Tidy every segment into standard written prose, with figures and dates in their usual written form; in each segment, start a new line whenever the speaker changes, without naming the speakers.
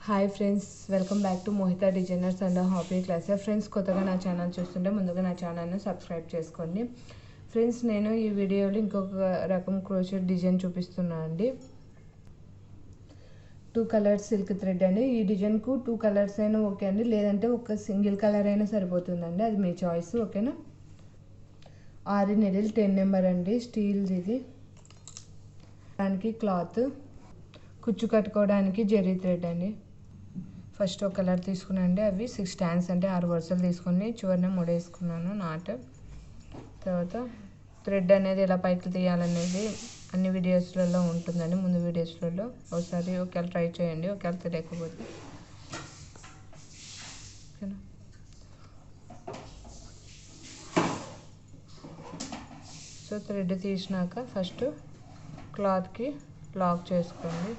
Hi friends, welcome back to Mohita designers and hobby class. Friends, కొత్తగా నా channel చూస్తుంటే ముందుగా నా ఛానల్ని సబ్స్క్రైబ్ చేసుకోండి. ఫ్రెండ్స్, నేను ఈ వీడియోలో ఇంకొక రకం క్రోషెట్ డిజైన్ చూపిస్తున్నాను అండి. 2 కలర్స్ సిల్క్ థ్రెడ్ అండి. ఈ డిజైన్కు 2 కలర్స్ అయినా ఓకే అండి, లేదంటే ఒక సింగిల్ కలర్ అయినా సరిపోతుందండి, అది మీ చాయిస్. ఓకేనా? ఆరి నెడిల్ 10 నెంబర్ అండి, స్టీల్ది. ఇది దానికి క్లాత్, కుచ్చు కట్టుకోవడానికి జెరీ థ్రెడ్ అండి. ఫస్ట్ ఒక కలర్ తీసుకున్నాండి, అవి 6 స్టాండ్స్ అంటే 6 వరుసలు తీసుకొని చివరిని ముడేసుకున్నాను నాట్. తర్వాత థ్రెడ్ అనేది ఎలా పైకి తీయాలనేది అన్ని వీడియోస్లలో ఉంటుందండి, ముందు వీడియోస్లలో ఒకసారి ఒకవేళ ట్రై చేయండి, ఒకవేళ తెలియకపోతే. ఓకేనా? సో థ్రెడ్ తీసినాక ఫస్ట్ క్లాత్కి లాక్ చేసుకోండి.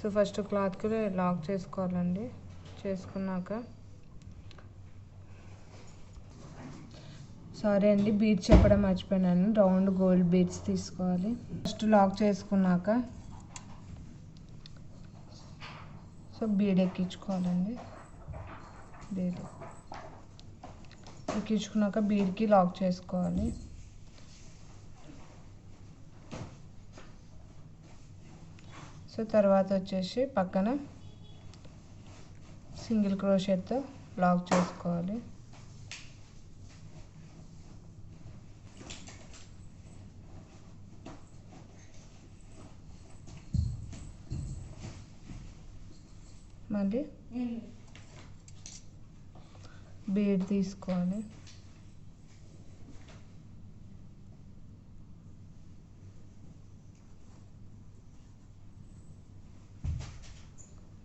సో ఫస్ట్ క్లాత్కి లాక్ చేసుకోవాలండి. చేసుకున్నాక సారీ అండి, బీడ్స్ చెప్పడం మర్చిపోయినాను. రౌండ్ గోల్డ్ బీడ్స్ తీసుకోవాలి. ఫస్ట్ లాక్ చేసుకున్నాక సో బీడ్ ఎక్కించుకోవాలండి. బీడ్ ఎక్కించుకున్నాక బీడ్కి లాక్ చేసుకోవాలి. సో తర్వాత వచ్చేసి పక్కన సింగిల్ క్రోషెట్తో లాక్ చేసుకోవాలి. మళ్ళీ బీడ్ తీసుకోవాలి.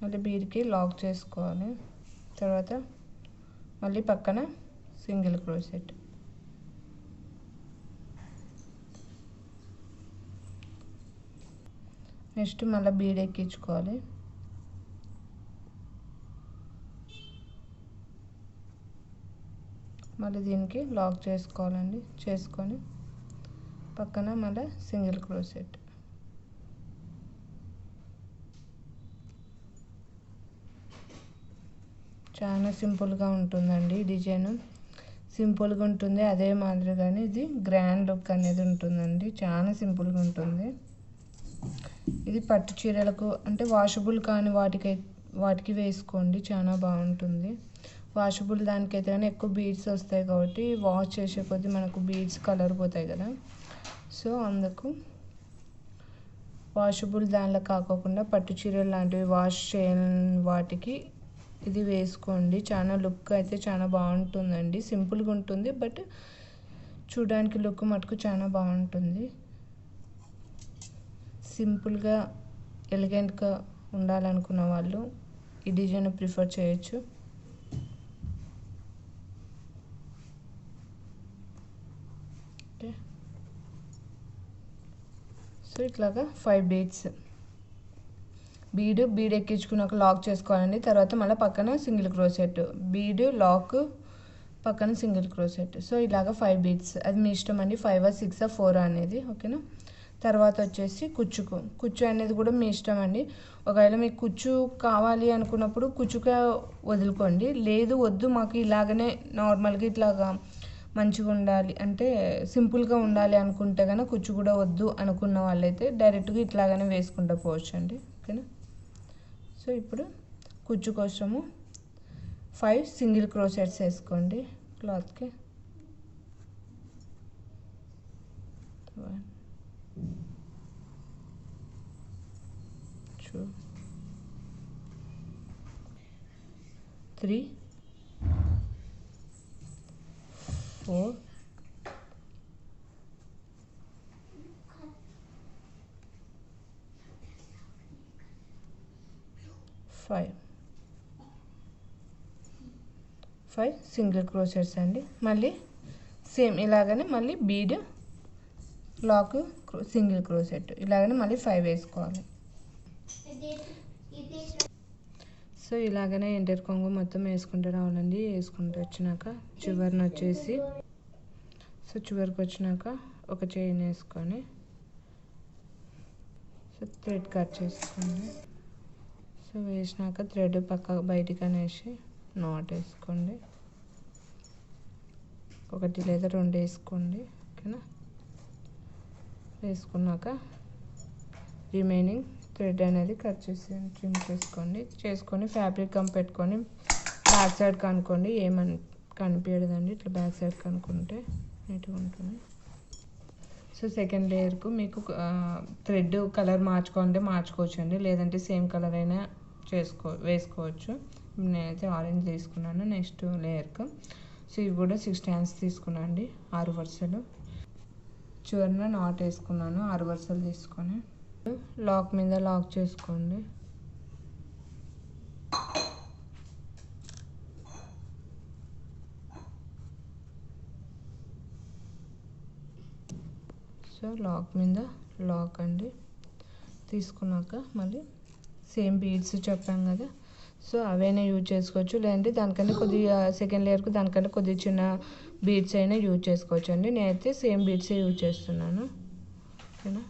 మళ్ళీ బీడ్కి లాక్ చేసుకోవాలి. తర్వాత మళ్ళీ పక్కన సింగిల్ క్రోషెట్. నెక్స్ట్ మళ్ళీ బీడ్ ఎక్కించుకోవాలి. మళ్ళీ దీనికి లాక్ చేసుకోవాలండి. చేసుకొని పక్కన మళ్ళీ సింగిల్ క్రోషెట్. చాలా సింపుల్గా ఉంటుందండి డిజైన్, సింపుల్గా ఉంటుంది. అదే మాదిరిగానే ఇది గ్రాండ్ లుక్ అనేది ఉంటుందండి, చాలా సింపుల్గా ఉంటుంది. ఇది పట్టు చీరలకు అంటే వాషబుల్ కాని వాటికి వేసుకోండి, చాలా బాగుంటుంది. వాషబుల్ దానికైతే కానీ ఎక్కువ బీడ్స్ వస్తాయి కాబట్టి వాష్ చేసే కొద్దీ మనకు బీడ్స్ కలర్ పోతాయి కదా. సో అందుకు వాషబుల్ దానిలో కాకుండా పట్టు చీరలు లాంటివి వాష్ చేయని వాటికి ఇది వేసుకోండి. చాలా లుక్ అయితే చాలా బాగుంటుందండి. సింపుల్గా ఉంటుంది, బట్ చూడడానికి లుక్ మటుకు చాలా బాగుంటుంది. సింపుల్గా ఎలిగెంట్గా ఉండాలనుకున్న వాళ్ళు ఈ డిజైన్ ప్రిఫర్ చేయొచ్చు. ఓకే, సో ఇట్లాగా 5 బీడ్స్. బీడ్ ఎక్కించుకున్నాక లాక్ చేసుకోవాలండి. తర్వాత మళ్ళీ పక్కన సింగిల్ క్రోషెట్, బీడ్ లాక్, పక్కన సింగిల్ క్రోషెట్. సో ఇలాగ 5 బీడ్స్. అది మీ ఇష్టం అండి, 5 6 4 అనేది. ఓకేనా? తర్వాత వచ్చేసి కుచ్చు అనేది కూడా మీ ఇష్టం అండి. ఒకవేళ మీకు కుచ్చు కావాలి అనుకున్నప్పుడు కుచ్చుగా వదులుకోండి, లేదు వద్దు మాకు ఇలాగనే నార్మల్గా ఇట్లాగా మంచిగా ఉండాలి అంటే సింపుల్గా ఉండాలి అనుకుంటే కనుక కుచ్చు కూడా వద్దు అనుకున్న వాళ్ళైతే డైరెక్ట్గా ఇట్లాగానే వేసుకుంటూ పోవచ్చు అండి. ఓకేనా? సో ఇప్పుడు కుచ్చు కోసము 5 సింగిల్ క్రోషెట్స్ వేసుకోండి క్లాత్కి. 1 2 3 4 5 సింగిల్ క్రోషెట్స్ అండి. మళ్ళీ సేమ్ ఇలాగనే మళ్ళీ బీడ్ లాక్ సింగిల్ క్రోషెట్ ఇలాగనే మళ్ళీ 5 వేసుకోవాలి. సో ఇలాగనే ఎంటర్ కొంగు మొత్తం వేసుకుంటూ రావాలండి. వేసుకుంటూ వచ్చినాక చివరిని వచ్చేసి సో చివరికి వచ్చినాక ఒక చైన్ వేసుకొని సో థ్రెడ్ కట్ చేసుకోండి. సో వేసినాక థ్రెడ్ పక్క బయటికి అనేసి నాట్ వేసుకోండి. 1 లేదా 2 వేసుకోండి. ఓకేనా? వేసుకున్నాక రిమైనింగ్ థ్రెడ్ అనేది కట్ చేసి ట్రిమ్ చేసుకొని ఫ్యాబ్రిక్ గమ్ పెట్టుకొని బ్యాక్ సైడ్ కనుక్కోండి. కనిపించదండి, ఇట్లా బ్యాక్ సైడ్ కనుక్కుంటే నీట్గా ఉంటుంది. సో సెకండ్ లేయర్కు మీకు థ్రెడ్ కలర్ మార్చుకోవచ్చు అండి, లేదంటే సేమ్ కలర్ అయినా వేసుకోవచ్చు. నేనైతే ఆరెంజ్ తీసుకున్నాను. నెక్స్ట్ లేయర్కు సో ఇవి కూడా 6 స్టాండ్స్ తీసుకున్నాను అండి, 6 వరుసలు. చివరిన నాట్ వేసుకున్నాను 6 వరుసలు తీసుకొని. లాక్ మీద లాక్ చేసుకోండి. సో లాక్ మీద లాక్ అండి. తీసుకున్నాక మళ్ళీ సేమ్ బీడ్స్ చెప్పాం కదా, సో అవైనా యూజ్ చేసుకోవచ్చు, లేదంటే దానికంటే కొద్దిగా సెకండ్ లేయర్కు దానికంటే కొద్దిగా చిన్న బీడ్స్ అయినా యూజ్ చేసుకోవచ్చు అండి. నేనైతే సేమ్ బీడ్సే యూజ్ చేస్తున్నాను. ఓకేనా?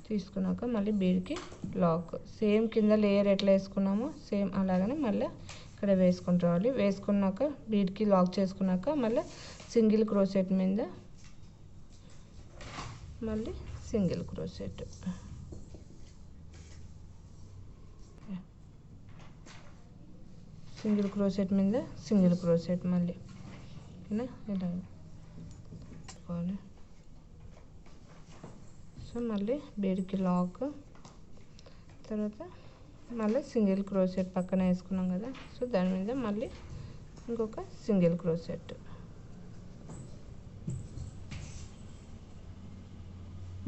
తీసుకున్నాక మళ్ళీ బీడ్కి లాక్ సేమ్ కింద లేయర్ ఎట్లా వేసుకున్నామో సేమ్ అలాగనే మళ్ళీ ఇక్కడ వేసుకుని రావాలి. వేసుకున్నాక బీడ్కి లాక్ చేసుకున్నాక మళ్ళీ సింగిల్ క్రోషెట్ మీద మళ్ళీ సింగిల్ క్రోషెట్. సింగిల్ క్రోషెట్ మీద సింగిల్ క్రోషెట్ మళ్ళీ. ఓకేనా? ఇలా పెట్టుకోవాలి. సో మళ్ళీ బీడ్కి లాక్, తర్వాత మళ్ళీ సింగిల్ క్రోషెట్ పక్కన వేసుకున్నాం కదా, సో దాని మీద మళ్ళీ ఇంకొక సింగిల్ క్రోషెట్,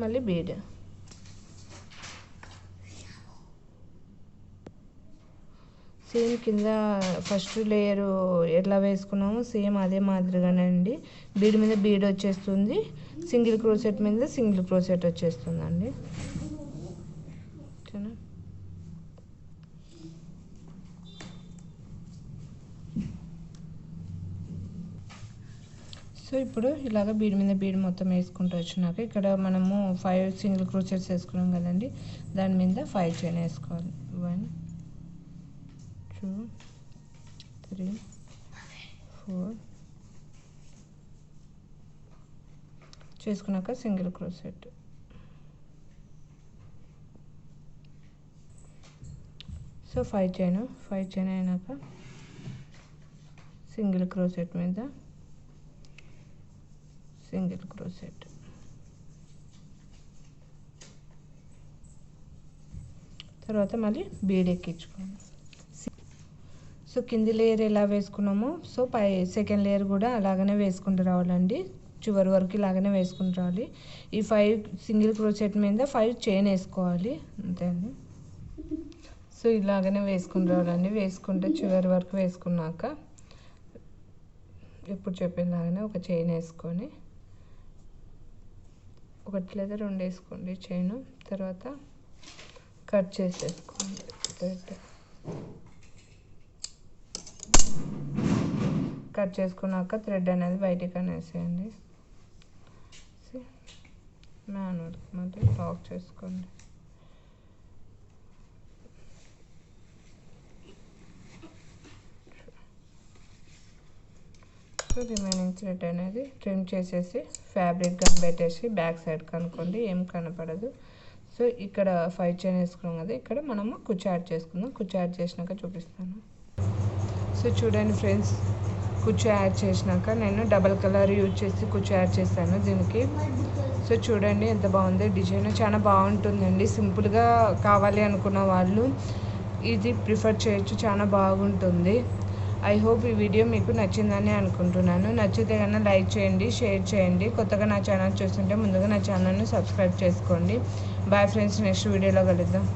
మళ్ళీ బీడ్. సేమ్ కింద ఫస్ట్ లేయరు ఎట్లా వేసుకున్నామో సేమ్ అదే మాదిరిగానే అండి. బీడ్ మీద బీడ్ వచ్చేస్తుంది, సింగిల్ క్రోషెట్ మీద సింగిల్ క్రోషెట్ వచ్చేస్తుంది అండి. ఓకేనా? సో ఇప్పుడు ఇలాగ బీడ్ మీద బీడ్ మొత్తం వేసుకుంటూ వచ్చినాక ఇక్కడ మనము 5 సింగిల్ క్రోషెట్స్ వేసుకున్నాం కదండి, దాని మీద 5 చైన్ వేసుకోవాలి. 1 2 3 4 చేసుకున్నాక సింగిల్ క్రోషెట్. సో 5 చైన్ అయినాక సింగిల్ క్రోషెట్ మీద సింగిల్ క్రోషెట్. తర్వాత మళ్ళీ బీడ్ ఎక్కించుకోండి. సో కింది లేయర్ ఎలా వేసుకున్నామో సో పై సెకండ్ లేయర్ కూడా అలాగనే వేసుకుంటూ రావాలండి. చివరి వరకు ఇలాగనే వేసుకుంటూ రావాలి. ఈ 5 సింగిల్ క్రోషెట్ మీద 5 చైన్ వేసుకోవాలి, అంతే అండి. సో ఇలాగనే వేసుకుంటూ రావాలండి. వేసుకుంటే చివరి వరకు వేసుకున్నాక ఎప్పుడు చెప్పినలాగానే ఒక చైన్ వేసుకొని 1 లేదా 2 వేసుకోండి చైన్. తర్వాత కట్ చేసేసుకోండి థ్రెడ్. కట్ చేసుకున్నాక థ్రెడ్ అనేది బయటికి అనేసేయండి. మాన్యువల్ మళ్ళీ లాక్ చేసుకోండి. సో రిమైనింగ్ థ్రెడ్ అనేది ట్రిమ్ చేసేసి ఫ్యాబ్రిక్ గమ్ పెట్టేసి బ్యాక్ సైడ్ కనుక్కోండి, ఏం కనపడదు. సో ఇక్కడ 5 చైన్ వేసుకున్నాం కదా, ఇక్కడ మనము కుచ్చు యాడ్ చేసుకుందాం. కుచ్చు యాడ్ చేసినాక చూపిస్తాను. సో చూడండి ఫ్రెండ్స్, కుచ్చు యాడ్ చేసినాక నేను డబల్ కలర్ యూజ్ చేసి కుచ్చు యాడ్ చేశాను దీనికి. సో చూడండి ఎంత బాగుంది డిజైన్, చాలా బాగుంటుందండి. సింపుల్గా కావాలి అనుకున్న వాళ్ళు ఇది ప్రిఫర్ చేయొచ్చు, చాలా బాగుంటుంది. ఐ హోప్ ఈ వీడియో మీకు నచ్చిందని అనుకుంటున్నాను. నచ్చితే కన్నా లైక్ చేయండి, షేర్ చేయండి. కొత్తగా నా ఛానల్ చూస్తుంటే ముందుగా నా ఛానల్ని సబ్స్క్రైబ్ చేసుకోండి. బాయ్ ఫ్రెండ్స్, నెక్స్ట్ వీడియోలో కలుద్దాం.